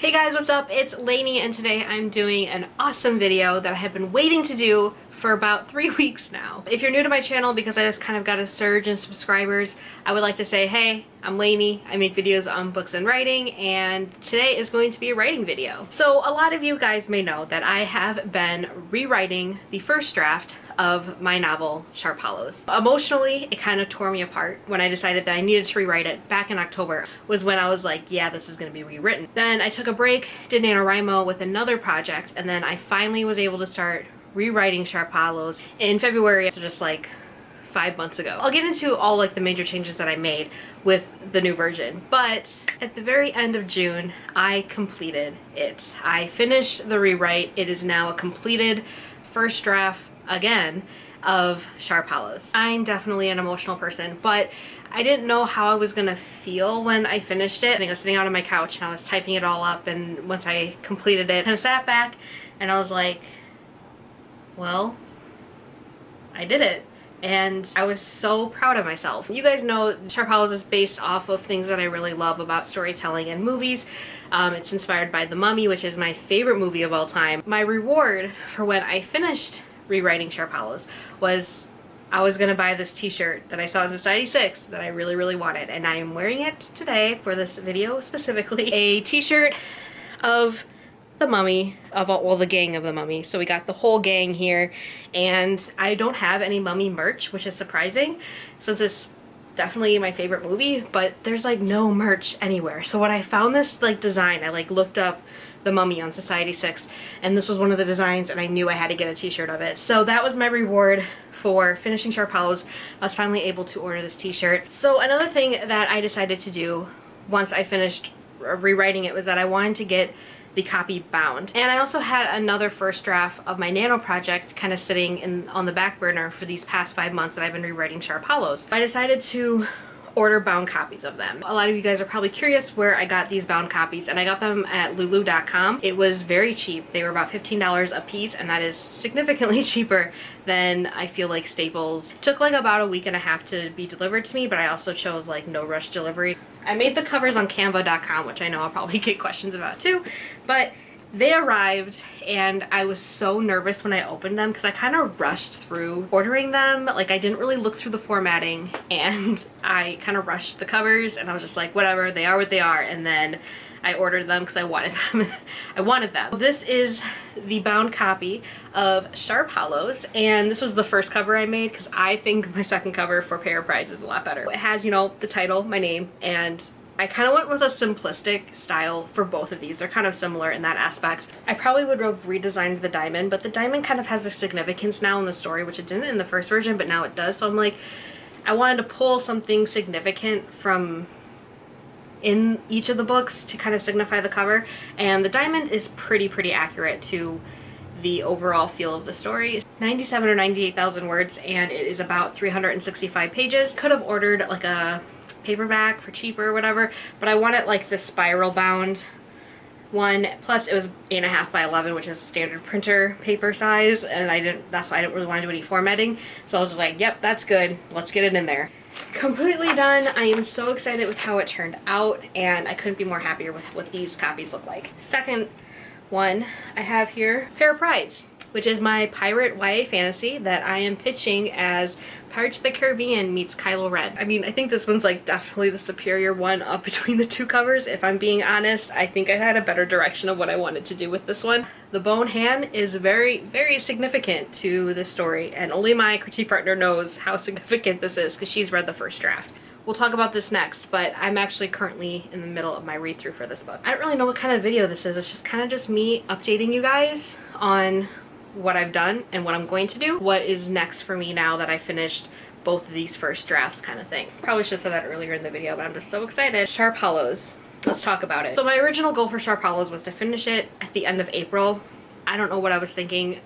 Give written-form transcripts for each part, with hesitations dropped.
Hey guys, what's up? It's Lainey and today I'm doing an awesome video that I have been waiting to do for about 3 weeks now. If you're new to my channel, because I just kind of got a surge in subscribers, I would like to say, hey, I'm Lainey. I make videos on books and writing, and today is going to be a writing video. So a lot of you guys may know that I have been rewriting the first draft of my novel, Sharp Hollows. Emotionally, it kind of tore me apart when I decided that I needed to rewrite it. Back in October was when I was like, yeah, this is going to be rewritten. Then I took a break, did NaNoWriMo with another project, and then I finally was able to start rewriting Sharp Hollows in February, so just like 5 months ago. I'll get into all like the major changes that I made with the new version, but at the very end of June, I completed it. I finished the rewrite. It is now a completed first draft again of Sharp Hollows. I'm definitely an emotional person, but I didn't know how I was gonna feel when I finished it. I think I was sitting out on my couch and I was typing it all up, and once I completed it, I sat back and I was like, well, I did it. And I was so proud of myself. You guys know Sharp Hollows is based off of things that I really love about storytelling and movies. It's inspired by The Mummy, which is my favorite movie of all time. My reward for when I finished rewriting Sharp Hollows was I was gonna buy this t-shirt that I saw in Society 6 that I really wanted, and I am wearing it today for this video specifically. A t-shirt of the Mummy, of all the gang of the Mummy. So we got the whole gang here, and I don't have any Mummy merch, which is surprising since it's definitely my favorite movie, but there's like no merch anywhere. So when I found this like design, I like looked up the Mummy on Society 6, and this was one of the designs, and I knew I had to get a t-shirt of it. So that was my reward for finishing Sharp Hollows. I was finally able to order this t-shirt. So another thing that I decided to do once I finished rewriting it was that I wanted to get the copy bound. And I also had another first draft of my Nano project kind of sitting on the back burner for these past 5 months that I've been rewriting Sharp Hollows. I decided to order bound copies of them. A lot of you guys are probably curious where I got these bound copies, and I got them at lulu.com. It was very cheap. They were about $15 a piece, and that is significantly cheaper than I feel like Staples. It took like about a week and a half to be delivered to me, but I also chose like no rush delivery. I made the covers on canva.com, which I know I'll probably get questions about too, but they arrived and I was so nervous when I opened them because I kind of rushed through ordering them. Like I didn't really look through the formatting, and I kind of rushed the covers, and I was just like, whatever, they are what they are. And then I ordered them because I wanted them. I wanted them. This is the bound copy of Sharp Hollows, and this was the first cover I made because I think my second cover for Pair of Prides is a lot better. It has, you know, the title, my name, and I kind of went with a simplistic style for both of these. They're kind of similar in that aspect. I probably would have redesigned the diamond, but the diamond kind of has a significance now in the story, which it didn't in the first version, but now it does. So I'm like, I wanted to pull something significant from in each of the books to kind of signify the cover, and the diamond is pretty accurate to the overall feel of the story. 97 or 98,000 words, and it is about 365 pages. Could have ordered like a paperback for cheaper or whatever, but I wanted like the spiral bound one, plus it was 8.5 by 11, which is standard printer paper size, and that's why I didn't really want to do any formatting. So I was like, yep, that's good, let's get it in there. Completely done. I am so excited with how it turned out, and I couldn't be more happier with what these copies look like. Second one I have here, Pair of Prides, which is my pirate YA fantasy that I am pitching as Pirates of the Caribbean meets Kylo Ren. I mean, I think this one's like definitely the superior one up between the two covers. If I'm being honest, I think I had a better direction of what I wanted to do with this one. The bone hand is very significant to this story, and only my critique partner knows how significant this is because she's read the first draft. We'll talk about this next, but I'm actually currently in the middle of my read-through for this book. I don't really know what kind of video this is. It's just kind of just me updating you guys on what I've done and what I'm going to do, what is next for me now that I finished both of these first drafts kind of thing. Probably should have said that earlier in the video, but I'm just so excited. Sharp Hollows. Let's talk about it. So my original goal for Sharp Hollows was to finish it at the end of April. I don't know what I was thinking.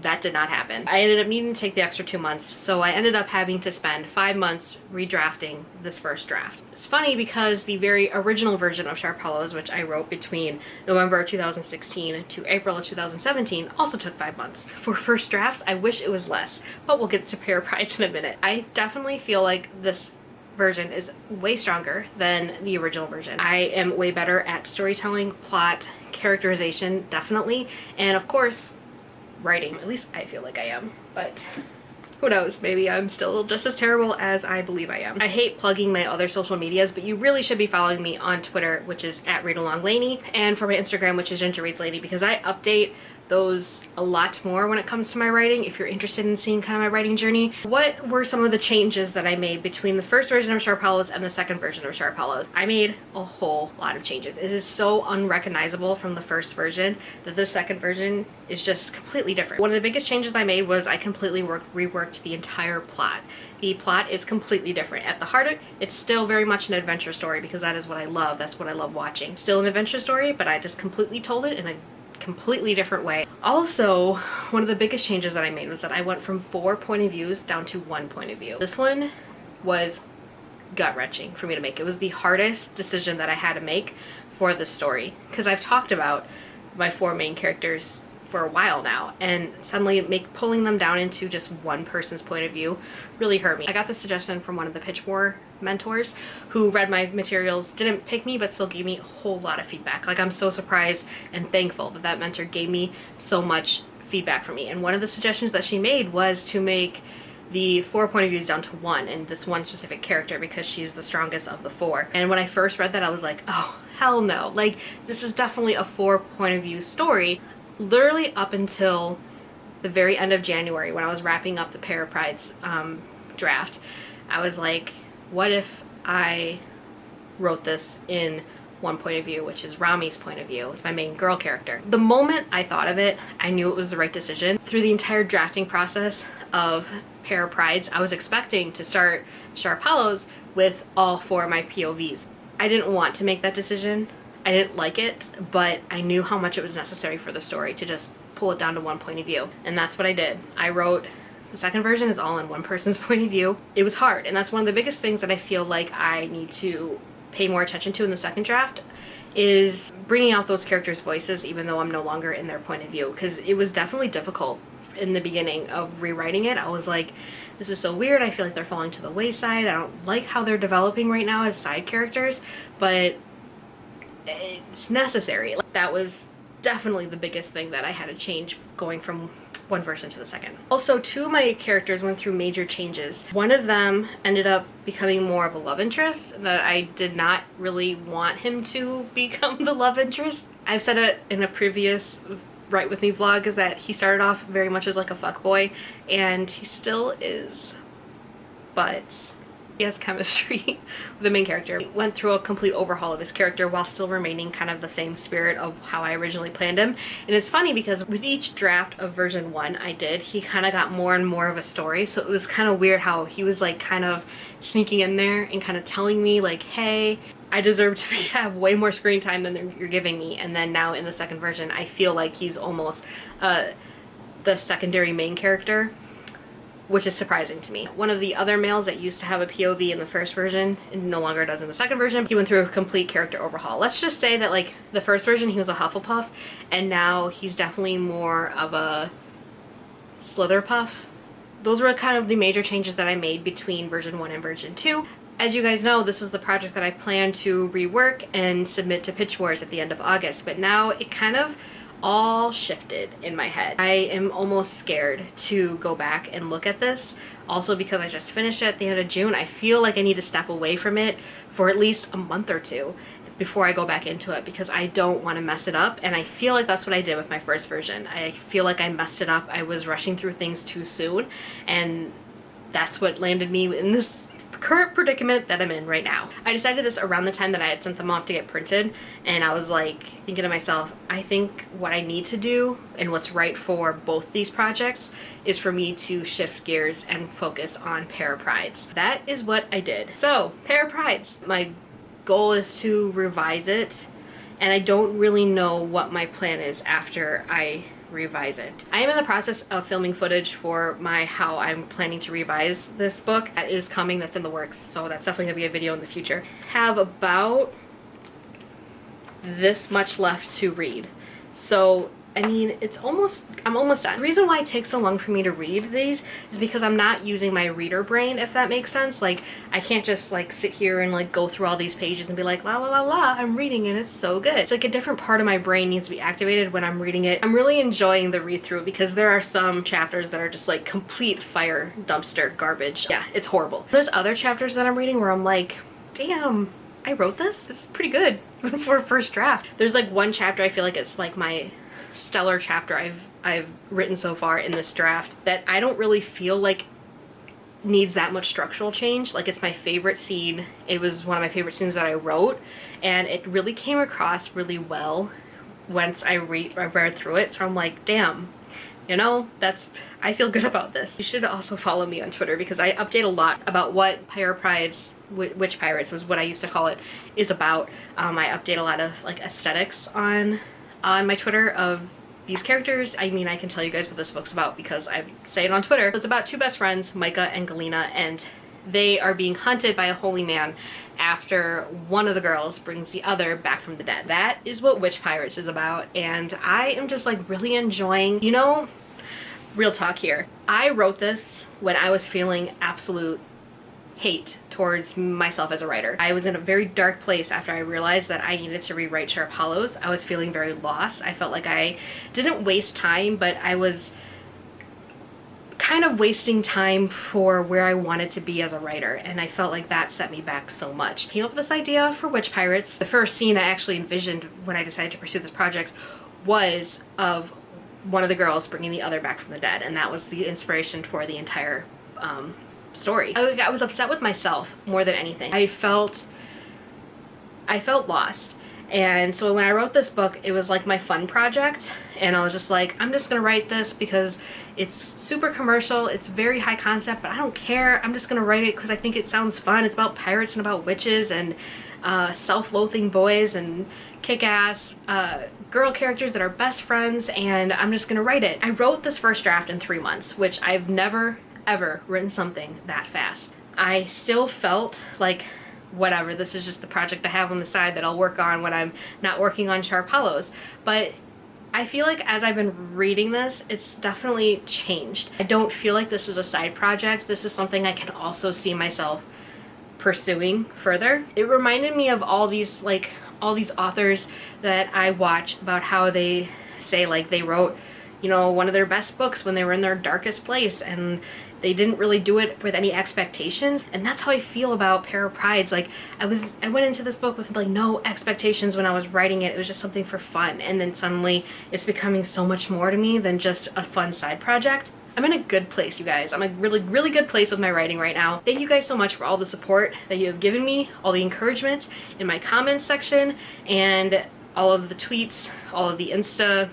That did not happen. I ended up needing to take the extra 2 months, so I ended up having to spend 5 months redrafting this first draft. It's funny because the very original version of Sharp Hollows, which I wrote between November of 2016 to April of 2017, also took 5 months. For first drafts, I wish it was less, but we'll get to Pair of Prides in a minute. I definitely feel like this version is way stronger than the original version. I am way better at storytelling, plot, characterization, definitely, and of course, writing. At least I feel like I am, but who knows, maybe I'm still just as terrible as I believe I am. I hate plugging my other social medias, but you really should be following me on Twitter, which is @readalonglainey, and for my Instagram, which is gingerreadslainey, because I update those a lot more when it comes to my writing if you're interested in seeing kind of my writing journey. What were some of the changes that I made between the first version of Sharp Hollows and the second version of Sharp Hollows? I made a whole lot of changes. It is so unrecognizable from the first version that the second version is just completely different. One of the biggest changes I made was I completely reworked the entire plot. The plot is completely different. At the heart of it, it's still very much an adventure story because that is what I love. That's what I love watching. Still an adventure story, but I just completely told it in a completely different way. Also, one of the biggest changes that I made was that I went from 4 point of views down to 1 point of view. This one was gut-wrenching for me to make. It was the hardest decision that I had to make for the story because I've talked about my 4 main characters for a while now, and suddenly pulling them down into just one person's point of view really hurt me. I got the suggestion from one of the Pitch War mentors who read my materials, didn't pick me, but still gave me a whole lot of feedback. Like, I'm so surprised and thankful that that mentor gave me so much feedback for me. And one of the suggestions that she made was to make the 4 point of views down to 1 and this one specific character because she's the strongest of the 4. And when I first read that, I was like, oh, hell no. Like, this is definitely a 4 point of view story. Literally up until the very end of January when I was wrapping up the Pair of Prides draft, I was like, what if I wrote this in 1 point of view, which is Rami's point of view. It's my main girl character. The moment I thought of it, I knew it was the right decision. Through the entire drafting process of Pair of Prides, I was expecting to start Sharp Hollows with all 4 of my POVs. I didn't want to make that decision. I didn't like it, but I knew how much it was necessary for the story to just pull it down to 1 point of view. And that's what I did. I wrote the second version is all in one person's point of view. It was hard, and that's one of the biggest things that I feel like I need to pay more attention to in the second draft is bringing out those characters' voices even though I'm no longer in their point of view, because it was definitely difficult in the beginning of rewriting it. I was like, this is so weird. I feel like they're falling to the wayside. I don't like how they're developing right now as side characters, but it's necessary. Like, that was definitely the biggest thing that I had to change going from one version to the second. Also, 2 of my characters went through major changes. One of them ended up becoming more of a love interest that I did not really want him to become the love interest. I've said it in a previous Write With Me vlog is that he started off very much as like a fuckboy, and he still is, but he has chemistry with the main character. He went through a complete overhaul of his character while still remaining kind of the same spirit of how I originally planned him. And it's funny because with each draft of version 1 I did, he kind of got more and more of a story. So it was kind of weird how he was like kind of sneaking in there and kind of telling me like, hey, I deserve to have way more screen time than you're giving me. And then now in the second version, I feel like he's almost the secondary main character, which is surprising to me. One of the other males that used to have a POV in the first version and no longer does in the second version, he went through a complete character overhaul. Let's just say that like the first version he was a Hufflepuff, and now he's definitely more of a Slitherpuff. Those were kind of the major changes that I made between version 1 and version 2. As you guys know, this was the project that I planned to rework and submit to Pitch Wars at the end of August, but now it kind of all shifted in my head. I am almost scared to go back and look at this. Also because I just finished it at the end of June, I feel like I need to step away from it for at least a month or 2 before I go back into it because I don't want to mess it up, and I feel like that's what I did with my first version. I feel like I messed it up. I was rushing through things too soon, and that's what landed me in this current predicament that I'm in right now. I decided this around the time that I had sent them off to get printed, and I was like thinking to myself, I think what I need to do and what's right for both these projects is for me to shift gears and focus on Pair of Prides. That is what I did. So, Pair of Prides. My goal is to revise it, and I don't really know what my plan is after I revise it. I am in the process of filming footage for how I'm planning to revise this book. That is coming, that's in the works, so that's definitely gonna be a video in the future. Have about this much left to read. So I mean, I'm almost done. The reason why it takes so long for me to read these is because I'm not using my reader brain, if that makes sense. Like, I can't just like sit here and like go through all these pages and be like, la la la la, I'm reading and it's so good. It's like a different part of my brain needs to be activated when I'm reading it. I'm really enjoying the read through because there are some chapters that are just like complete fire dumpster garbage. Yeah, it's horrible. There's other chapters that I'm reading where I'm like, damn, I wrote this? This is pretty good for a first draft. There's like one chapter I feel like it's like my stellar chapter I've written so far in this draft that I don't really feel like needs that much structural change. Like, it's my favorite scene. It was one of my favorite scenes that I wrote, and it really came across really well once I read through it. So I'm like, damn, you know, I feel good about this. You should also follow me on Twitter because I update a lot about what Pirate Pride's Witch Pirates was what I used to call it is about. I update a lot of like aesthetics on my Twitter of these characters. I mean, I can tell you guys what this book's about because I say it on Twitter. It's about two best friends, Micah and Galena, and they are being hunted by a holy man after one of the girls brings the other back from the dead. That is what Witch Pirates is about, and I am just like really enjoying, you know, real talk here. I wrote this when I was feeling absolute hate towards myself as a writer. I was in a very dark place after I realized that I needed to rewrite Sharp Hollows. I was feeling very lost. I felt like I didn't waste time, but I was kind of wasting time for where I wanted to be as a writer, and I felt like that set me back so much. I came up with this idea for Witch Pirates. The first scene I actually envisioned when I decided to pursue this project was of one of the girls bringing the other back from the dead, and that was the inspiration for the entire story. I was upset with myself more than anything. I felt lost. And so when I wrote this book, it was like my fun project, and I was just like, I'm just gonna write this because it's super commercial, it's very high concept, but I don't care. I'm just gonna write it because I think it sounds fun. It's about pirates and about witches and self-loathing boys and kick-ass girl characters that are best friends, and I'm just gonna write it. I wrote this first draft in 3 months, which I've never ever written something that fast. I still felt like, whatever, this is just the project I have on the side that I'll work on when I'm not working on Sharp Hollows. But I feel like as I've been reading this, it's definitely changed. I don't feel like this is a side project. This is something I can also see myself pursuing further. It reminded me of all these authors that I watch about how they say like they wrote, you know, one of their best books when they were in their darkest place, and they didn't really do it with any expectations. And that's how I feel about Pirate Prides. Like, I went into this book with like no expectations when I was writing it. It was just something for fun, and then suddenly it's becoming so much more to me than just a fun side project. I'm in a good place, you guys. I'm in a really, really good place with my writing right now. Thank you guys so much for all the support that you have given me, all the encouragement in my comments section, and all of the tweets, all of the Insta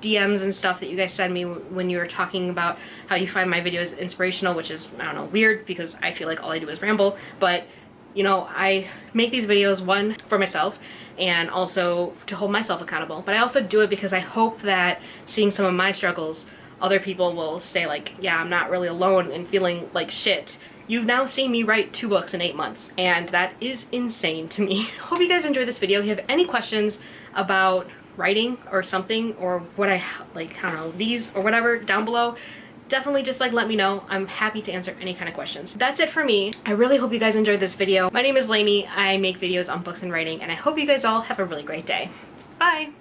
DMs and stuff that you guys send me when you were talking about how you find my videos inspirational, which is, I don't know, weird because I feel like all I do is ramble. But, you know, I make these videos, one, for myself, and also to hold myself accountable. But I also do it because I hope that seeing some of my struggles, other people will say like, yeah, I'm not really alone in feeling like shit. You've now seen me write 2 books in 8 months, and that is insane to me. Hope you guys enjoyed this video. If you have any questions about writing or something, or what I don't know, these or whatever, down below, definitely just like let me know. I'm happy to answer any kind of questions. That's it for me. I really hope you guys enjoyed this video. My name is Lainey. I make videos on books and writing, and I hope you guys all have a really great day. Bye!